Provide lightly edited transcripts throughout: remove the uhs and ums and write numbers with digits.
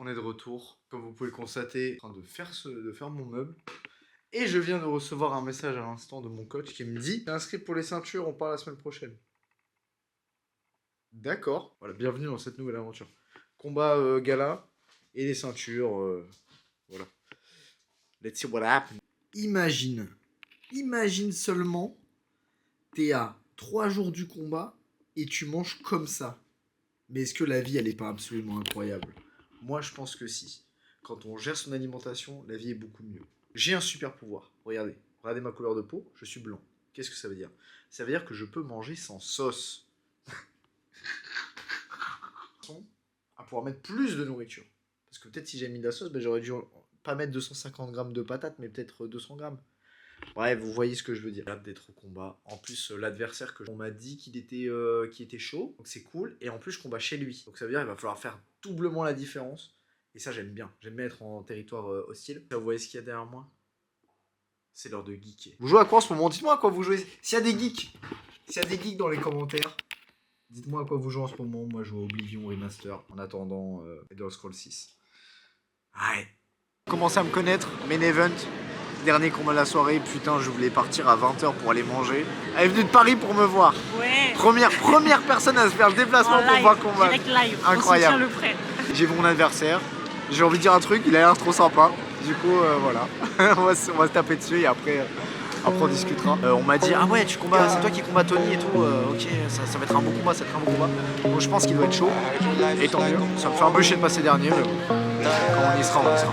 on est de retour. Comme vous pouvez le constater, en train de faire mon meuble. Et je viens de recevoir un message à l'instant de mon coach qui me dit « T'es inscrit pour les ceintures, on part la semaine prochaine. » D'accord. Voilà, bienvenue dans cette nouvelle aventure. Combat gala et les ceintures. Voilà. Let's see what happens. Imagine seulement, t'es à 3 jours du combat et tu manges comme ça. Mais est-ce que la vie, elle est pas absolument incroyable ? Moi, je pense que si. Quand on gère son alimentation, la vie est beaucoup mieux. J'ai un super pouvoir. Regardez ma couleur de peau, je suis blanc. Qu'est-ce que ça veut dire ? Ça veut dire que je peux manger sans sauce. À pouvoir mettre plus de nourriture. Parce que peut-être si j'ai mis de la sauce, j'aurais dû pas mettre 250 grammes de patates, mais peut-être 200 grammes. Bref, vous voyez ce que je veux dire. J'ai hâte d'être au combat. En plus, l'adversaire on m'a dit qu'il était chaud, donc c'est cool. Et en plus, je combats chez lui. Donc ça veut dire qu'il va falloir faire doublement la différence. Et ça, j'aime bien. J'aime bien être en territoire hostile. Là, vous voyez ce qu'il y a derrière moi ? C'est l'heure de geeker. Vous jouez à quoi en ce moment ? Dites-moi à quoi vous jouez. S'il y a des geeks dans les commentaires, dites-moi à quoi vous jouez en ce moment. Moi, je joue à Oblivion Remaster en attendant Elder Scrolls 6. Ouais. Commencez à me connaître, Main Event. Dernier combat de la soirée, putain, je voulais partir à 20h pour aller manger. Elle est venue de Paris pour me voir. Ouais. Première personne à se faire le déplacement pour voir combat. Direct live. Incroyable. On soutient le frère. J'ai vu mon adversaire. J'ai envie de dire un truc, il a l'air trop sympa. Du coup, voilà. on va se taper dessus et après on discutera. On m'a dit, ah ouais, tu combats, c'est toi qui combats Tony et tout. Ok, ça va être un bon combat, Donc je pense qu'il doit être chaud. Et tant mieux. Ça me fait un peu chier de passer dernier, mais bon. Quand on y sera, on y sera.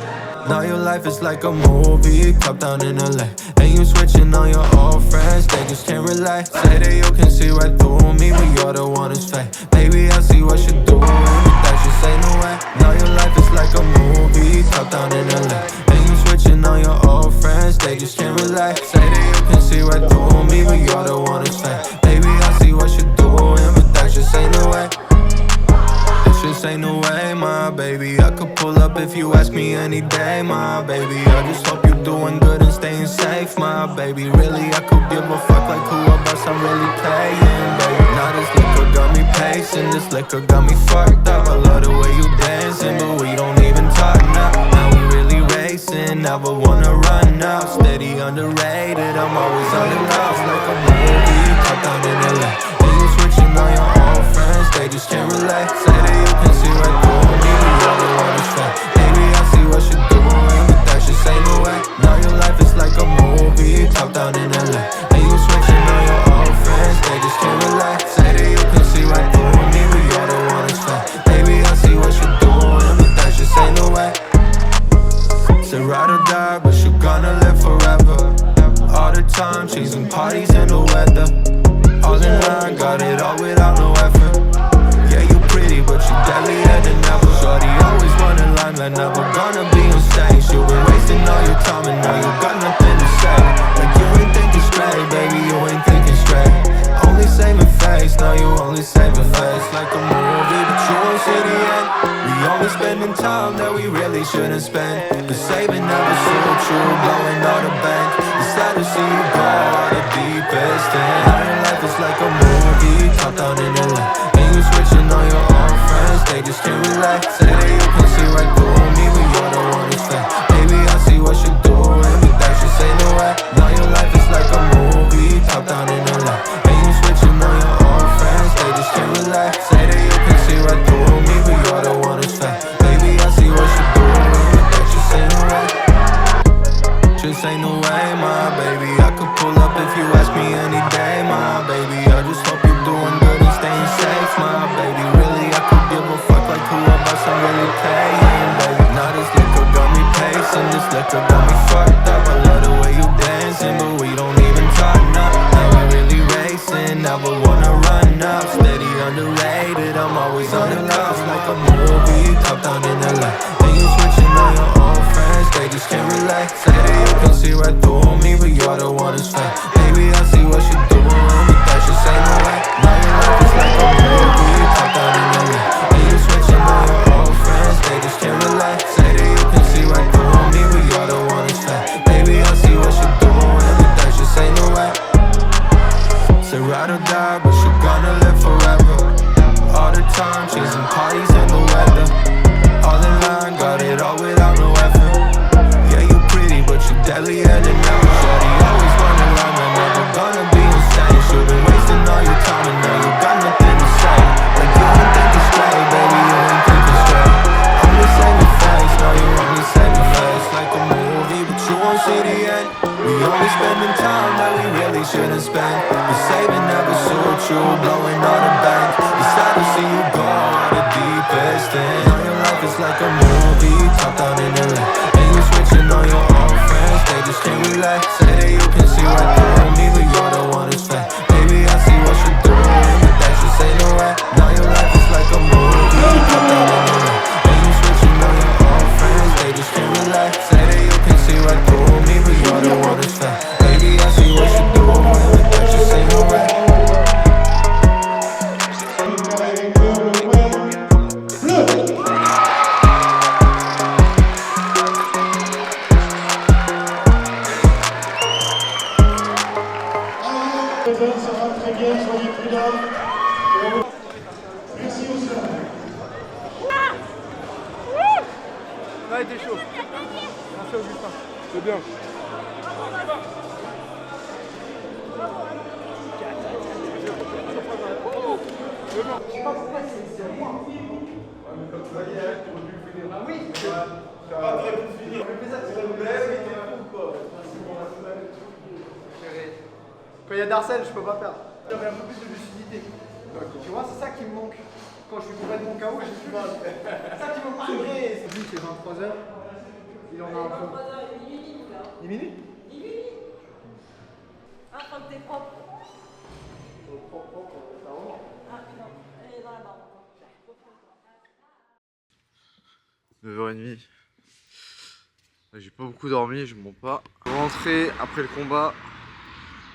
Now your life is like a movie, top down in LA. And you switching on your old friends, they just can't relate. Say that you can see right through me, but you're the one who's fake. Baby, I see what you're doing, but that just ain't no way. Now your life is like a movie, top down in LA. And you switching on your old friends, they just can't relate. Say that you can see right through me, but you're the one who's fake. Baby, I see what you're doing, but that just ain't no way. This ain't no way, my baby. I could pull up if you ask me any day, my baby. I just hope you're doing good and staying safe, my baby. Really, I could give a fuck like who of us I'm really playing, baby. Now this liquor got me pacing, this liquor got me fucked up. I love the way you dancing, but we don't even talk now. Now we really racing, never wanna run out. Steady underrated, I'm always on the rise like a movie. Top down in LA, and you switching on your old friends, they just can't relate. Say that you can see right through me, you're the one who's fake. Baby, I see what you're doing, but that just ain't no way. Now your life is like a movie, top down in LA. And you switching on your old friends, they just can't relate. Say that you can see right through me, but you're the one who's fake. Baby, I see what you're doing, but that just ain't no way. Say ride or die, but you're gonna live forever. All the time, chasing parties and the weather. All in line, got it all without no effort. Yeah, you pretty, but you deadlier than ever. Shorty always running limelight, never gonna be on stage. You been wasting all your time and now you got nothing to say. Like you ain't thinking straight, baby, you ain't thinking straight. Only saving face, now you only saving face. Like a movie, but you won't see the end. We only spending time that we really shouldn't spend. But saving never suits you, blowing all the bank. It's sad to see you go out the deepest end. Now your life is like a movie, top down in LA. And you switching on your own friends, they just can't relate. Say that you can see right through me, but you're the one who's fake. Baby, I see what you're doing, but that just ain't no way. Now your life is like a movie, top down in LA. And you switching on your own friends, they just can't relate. Say that you can see right through me, but you're the one who's fake. Baby, I see what you're doing, but that just ain't no way. Just ain't no way, my baby. I could pull up if you ask me any day, my baby. I just hope you're doing good and staying safe, my baby. Really, I could give a fuck like who of us I'm really playing, baby. Now this liquor got me pacing, this liquor got me fucked up. I love the way you dancing, but we don't even talk now. Now we really racing, never wanna run out. Steady underrated, I'm always on the couch like a movie, top down in LA. And you switching on your own friends, they just can't relate. Say that you can see right through me, but you're the one who's fake. Baby, I see what you're doing, but that just ain't no way. Now your life is like a movie, top down in LA. And you switching on your old friends, they just can't relate. Say that you can see right through me, but you're the one who's fake. Baby, I see what you're doing, but that just ain't no way. Say ride or die, but you're gonna live forever. All the time, chasing parties and the weather. All in line, got We only spending time that we really shouldn't spend. But saving never suits you, blowing all the bank. It's sad to see you go on the deepest end. Now your life is like a movie, top down in LA. And you switching on your old friends, they just can't relax. Say that you can see right through me, but you're the one who's fake. Baby, I see what you're doing, but that just ain't no right. Now your life is like a movie, top down in LA. And you switching on your old friends, they just can't relax. Say that you can see right through me, but you're the one who's fake. Baby, I see what you're doing, but that just ain't no right. Ça va très bien, soyez prudents. Merci au sol. Ça a été chaud. Merci Augustin. C'est bien. Quand il y a d'Arsène, je peux pas perdre. J'avais un peu plus de lucidité. Tu vois, c'est ça qui me manque. Quand je suis complètement KO, j'ai du mal. C'est ça qui me manque. Lui, c'est 23h. Il en a un peu. 10 minutes. Ah, faut que t'es propre. Propre, ça va. Ah, non, elle est dans la barre. 9h30. J'ai pas beaucoup dormi, je mens pas. Rentré après le combat,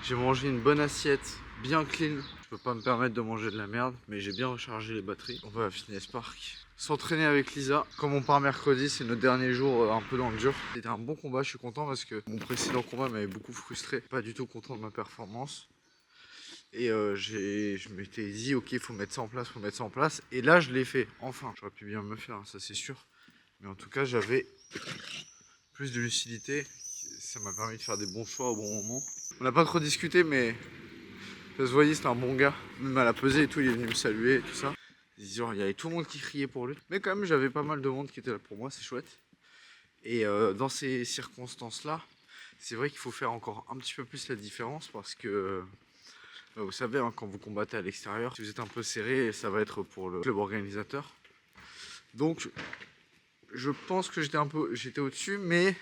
j'ai mangé une bonne assiette, bien clean. Je peux pas me permettre de manger de la merde, mais j'ai bien rechargé les batteries. On va à Fitness Park. S'entraîner avec Lisa. Comme on part mercredi, c'est notre dernier jour un peu dans le dur. C'était un bon combat, je suis content parce que mon précédent combat m'avait beaucoup frustré. Pas du tout content de ma performance. Et je m'étais dit, ok, faut mettre ça en place, faut mettre ça en place. Et là, je l'ai fait, enfin. J'aurais pu bien me faire, ça c'est sûr. Mais en tout cas, j'avais plus de lucidité. Ça m'a permis de faire des bons choix au bon moment. On n'a pas trop discuté, mais ça se voyait, c'était un bon gars. Même à la pesée et tout, il est venu me saluer et tout ça. Il y avait tout le monde qui criait pour lui. Mais quand même, j'avais pas mal de monde qui était là pour moi, c'est chouette. Et dans ces circonstances-là, c'est vrai qu'il faut faire encore un petit peu plus la différence parce que vous savez, hein, quand vous combattez à l'extérieur, si vous êtes un peu serré, ça va être pour le club organisateur. Donc, je pense que j'étais au-dessus, mais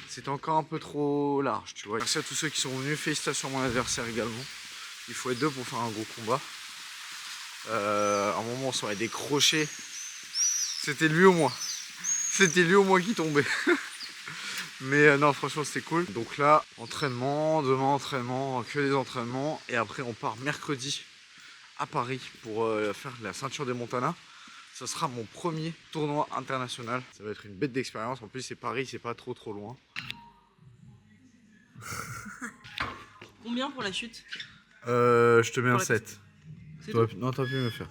c'était encore un peu trop large, tu vois. Merci à tous ceux qui sont venus, félicitations à mon adversaire également. Il faut être deux pour faire un gros combat. À un moment, on s'en est décroché. C'était lui au moins. C'était lui au moins qui tombait. Mais non, franchement, c'était cool. Donc là, entraînement, demain entraînement, que des entraînements. Et après, on part mercredi à Paris pour faire la ceinture des Montana. Ça sera mon premier tournoi international. Ça va être une bête d'expérience. En plus, c'est Paris, c'est pas trop loin. Combien pour la chute? Je te mets un 7. Non, t'aurais pu me faire.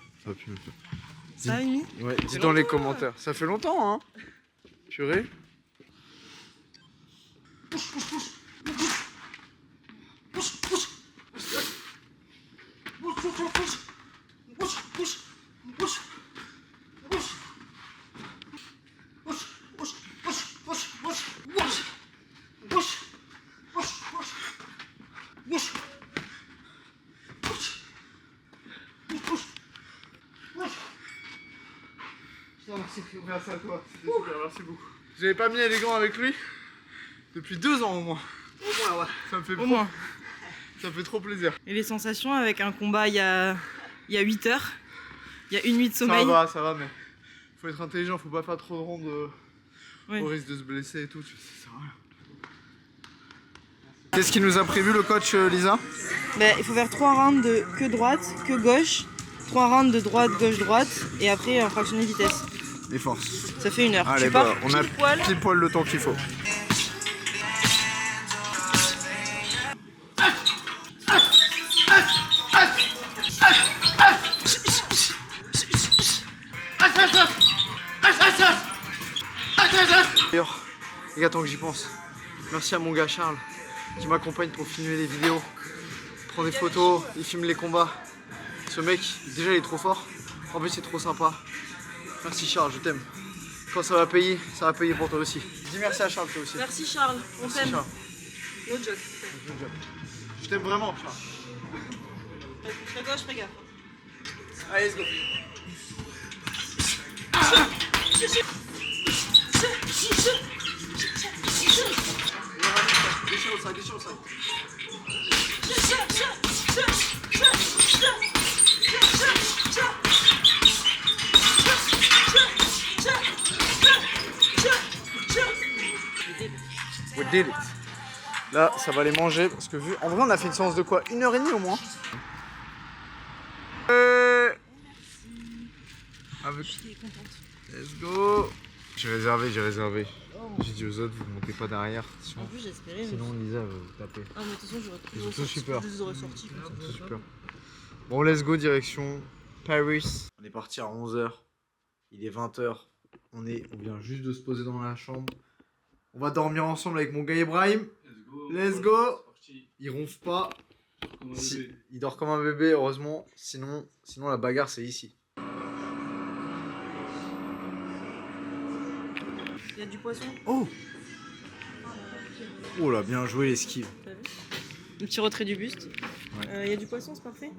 Ça a mis? Ouais, dis dans les commentaires. Ça fait longtemps, hein? Purée. Merci à toi, c'était super, merci beaucoup. J'avais pas mis les gants avec lui depuis 2 ans au moins. Au moins, ouais. Ça me fait ça me fait trop plaisir. Et les sensations avec un combat il y a 8 heures, il y a une nuit de sommeil. Ça va, mais faut être intelligent, faut pas faire trop de rondes au risque de se blesser et tout, ça sert à rien. Qu'est-ce qu'il nous a prévu le coach Lisa? Il faut faire 3 rounds de queue droite, queue gauche, 3 rounds de droite, gauche, droite, et après un fractionné vitesse. Les forces. Ça fait 1 heure. Allez, tu pars on a pile poil le temps qu'il faut. D'ailleurs, les gars, tant que j'y pense, merci à mon gars Charles qui m'accompagne pour filmer les vidéos, prend des photos, il filme les combats. Ce mec, déjà il est trop fort, en plus c'est trop sympa. Merci Charles, je t'aime. Quand ça va payer pour toi aussi. Dis merci à Charles toi aussi. Merci Charles, on t'aime. No joke. Je t'aime vraiment, putain. Fais gauche, fais gaffe. Allez, let's go. Déchire au side, déchire au side. We did it. Là, ça va les manger parce que vu. En vrai, on a fait une séance de quoi? 1h30 au moins. Avec... Let's go. J'ai réservé. J'ai dit aux autres, vous montez pas derrière. En plus, j'espérais. Sinon, Lisa va vous taper. Ah, mais de toute façon, j'aurais Ils ont tous eu peur. Je les aurais sortis comme ça. C'est super. Bon, let's go, direction Paris. On est parti à 11h. Il est 20h. On vient juste de se poser dans la chambre. On va dormir ensemble avec mon gars Ibrahim. Let's go. Il ronfle pas. Si, il dort comme un bébé, heureusement. Sinon la bagarre, c'est ici. Il y a du poisson. Oh. Oh là, bien joué l'esquive. T'as vu? Un petit retrait du buste. Ouais. Il y a du poisson, c'est parfait.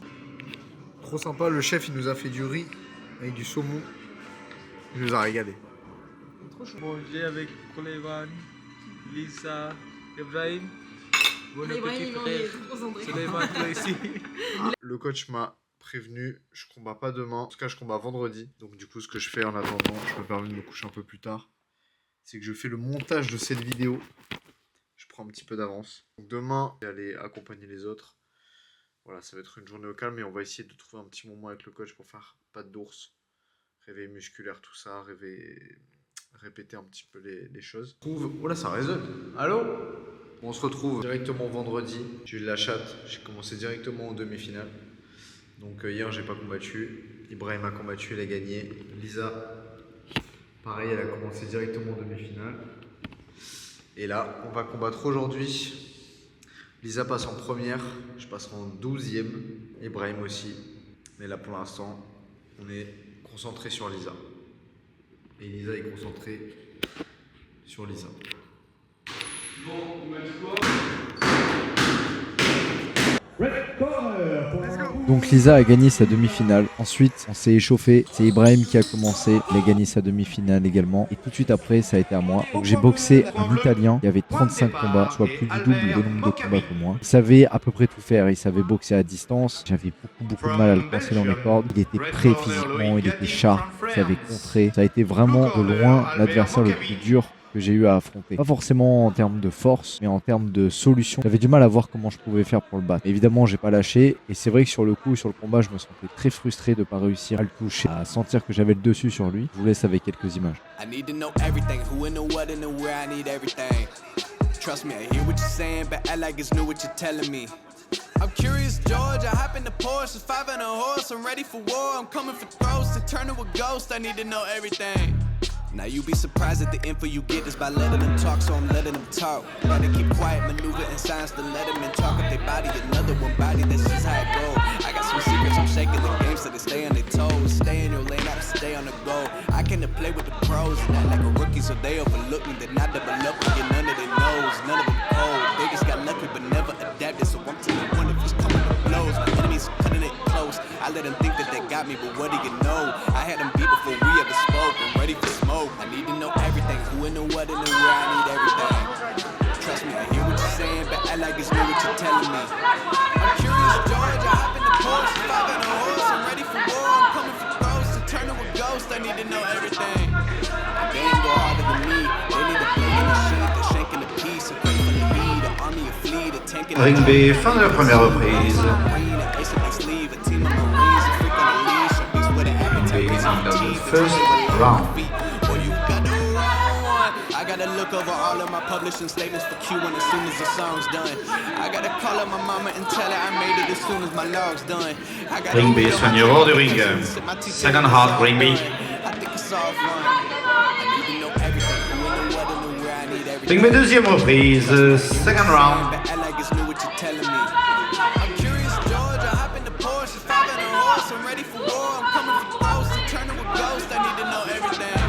Trop sympa, le chef il nous a fait du riz avec du saumon. Il nous a régalé. Trop chaud. Manger avec Colevan, Lisa, Ibrahim. Bon appétit, frère. Suleiman, toi ici. Le coach m'a prévenu, je combats pas demain. En tout cas, je combats vendredi. Donc du coup, ce que je fais en attendant, je me permets de me coucher un peu plus tard, c'est que je fais le montage de cette vidéo. Je prends un petit peu d'avance. Donc demain, je vais aller accompagner les autres. Voilà, ça va être une journée au calme et on va essayer de trouver un petit moment avec le coach pour faire pas d'ours. Réveil musculaire, tout ça, répéter un petit peu les choses. Oh là, ça résonne. Allô? On se retrouve directement vendredi. J'ai eu de la chatte, j'ai commencé directement en demi-finale. Donc hier, j'ai pas combattu. Ibrahim a combattu, il a gagné. Lisa, pareil, elle a commencé directement en demi-finale. Et là, on va combattre aujourd'hui. Lisa passe en première, je passerai en 12e. Ibrahim aussi. Mais là, pour l'instant, on est concentré sur Lisa. Et Lisa est concentrée sur Lisa. Donc Lisa a gagné sa demi-finale. Ensuite, on s'est échauffé. C'est Ibrahim qui a commencé. Il a gagné sa demi-finale également. Et tout de suite après, ça a été à moi. Donc j'ai boxé un Italien. Il y avait 35 combats, soit plus du double de nombre de combats que moi. Il savait à peu près tout faire. Il savait boxer à distance. J'avais beaucoup de mal à le coincer dans les cordes. Il était prêt physiquement. Il était sharp. Il savait contrer. Ça a été vraiment de loin l'adversaire le plus dur que j'ai eu à affronter. Pas forcément en termes de force, mais en termes de solution. J'avais du mal à voir comment je pouvais faire pour le battre. Évidemment, j'ai pas lâché. Et c'est vrai que sur le coup, sur le combat, je me sentais très frustré de pas réussir à le toucher, à sentir que j'avais le dessus sur lui. Je vous laisse avec quelques images. I'm curious, George. I hop in the Porsche, 5 and a horse. I'm ready for war. I'm coming for throats to turn to a ghost. I need to know everything. Now you be surprised at the info you get is by letting them talk, so I'm letting them talk. Gotta keep quiet, maneuver in silence to let them in talk. If they body another one body, that's just how it go. I got some secrets, I'm shaking the game so they stay on their toes. Stay in your lane, gotta stay on the go. I can play with the pros, not like a rookie, so they overlook me. They're not double up, and get none of their nose, none of them cold. They just got lucky but never adapted, so I'm taking one of these coming to blows. My enemies cutting it close. I let them think that they got me, but what do you know? I had them beat before we ever spoke. I'm ready for smoke. I need to know everything, who and the what and the where. I need everything. Trust me, I hear what you're saying, but I like it's new what you're telling me. I'm curious, George. I hop in the Porsche, 5 and a horse. I'm ready for war. I'm coming for throats to turn to a ghost. I need to know everything. They ain't go harder than me. They need to play in the shit. They're shaking the piece. And pray for the lead. The army of fleet. A tank in the Ring B, fin de la première reprise. First round. I gotta look over all of my publishing statements for Q1 as soon as the song's done. I gotta call up my mama and tell her I made it as soon as my log's done. Ring B, soigneur hors du ring. Second half, Ring B. Ring B, deuxième reprise, second round. I'm ready for war, I'm coming for throats to turn to a ghost. I need to know everything.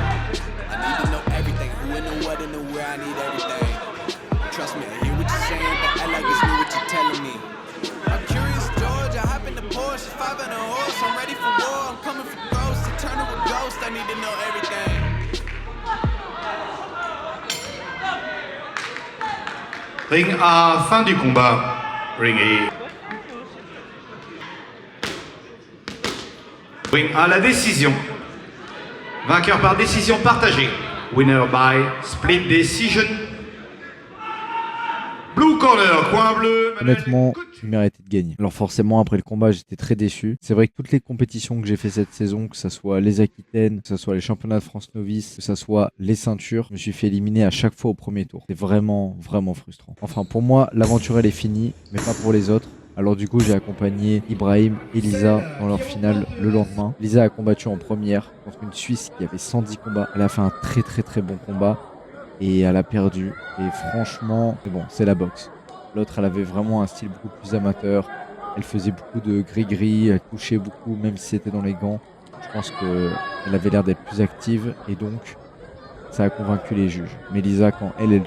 I need to know everything, who and the what and the where. I need everything. Trust me, I hear what you're saying, but Ring A, fin du combat. Ring A. Ring A, la décision. Vainqueur par décision partagée. Winner by split decision. Blue corner, coin bleu. Honnêtement, il méritait de gagner. Alors forcément, après le combat, j'étais très déçu. C'est vrai que toutes les compétitions que j'ai fait cette saison, que ce soit les Aquitaines, que ce soit les championnats de France novices, que ce soit les ceintures, je me suis fait éliminer à chaque fois au premier tour. C'est vraiment, vraiment frustrant. Enfin, pour moi, l'aventure, elle est finie, mais pas pour les autres. Alors du coup, j'ai accompagné Ibrahim et Lisa dans leur finale le lendemain. Lisa a combattu en première contre une Suisse qui avait 110 combats. Elle a fait un très très très bon combat et elle a perdu. Et franchement, c'est bon, c'est la boxe. L'autre, elle avait vraiment un style beaucoup plus amateur. Elle faisait beaucoup de gris-gris, elle touchait beaucoup, même si c'était dans les gants. Je pense qu'elle avait l'air d'être plus active et donc ça a convaincu les juges. Mais Lisa, quand elle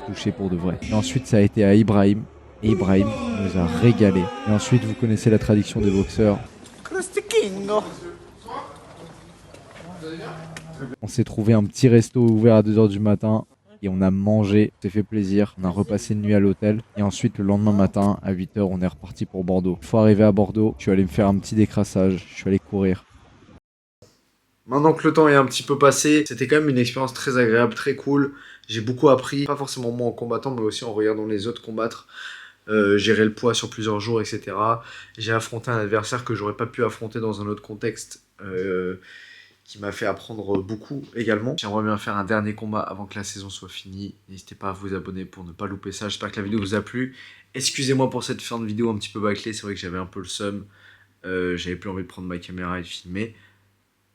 touchait pour de vrai. Et ensuite, ça a été à Ibrahim. Et Ibrahim nous a régalé. Et ensuite, vous connaissez la tradition des boxeurs. On s'est trouvé un petit resto ouvert à 2h du matin. Et on a mangé, on s'est fait plaisir. On a repassé une nuit à l'hôtel. Et ensuite, le lendemain matin, à 8h, on est reparti pour Bordeaux. Une fois arrivé à Bordeaux, je suis allé me faire un petit décrassage. Je suis allé courir. Maintenant que le temps est un petit peu passé, c'était quand même une expérience très agréable, très cool. J'ai beaucoup appris, pas forcément moi en combattant, mais aussi en regardant les autres combattre. Gérer le poids sur plusieurs jours, etc. J'ai affronté un adversaire que j'aurais pas pu affronter dans un autre contexte, qui m'a fait apprendre beaucoup également. J'aimerais bien faire un dernier combat avant que la saison soit finie. N'hésitez pas à vous abonner pour ne pas louper ça. J'espère que la vidéo vous a plu. Excusez-moi pour cette fin de vidéo un petit peu bâclée, c'est vrai que j'avais un peu le seum. J'avais plus envie de prendre ma caméra et de filmer.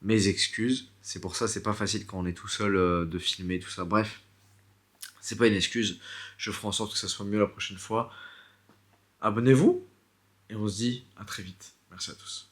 Mes excuses, c'est pour ça, c'est pas facile quand on est tout seul de filmer tout ça. Bref, c'est pas une excuse. Je ferai en sorte que ça soit mieux la prochaine fois. Abonnez-vous et on se dit à très vite. Merci à tous.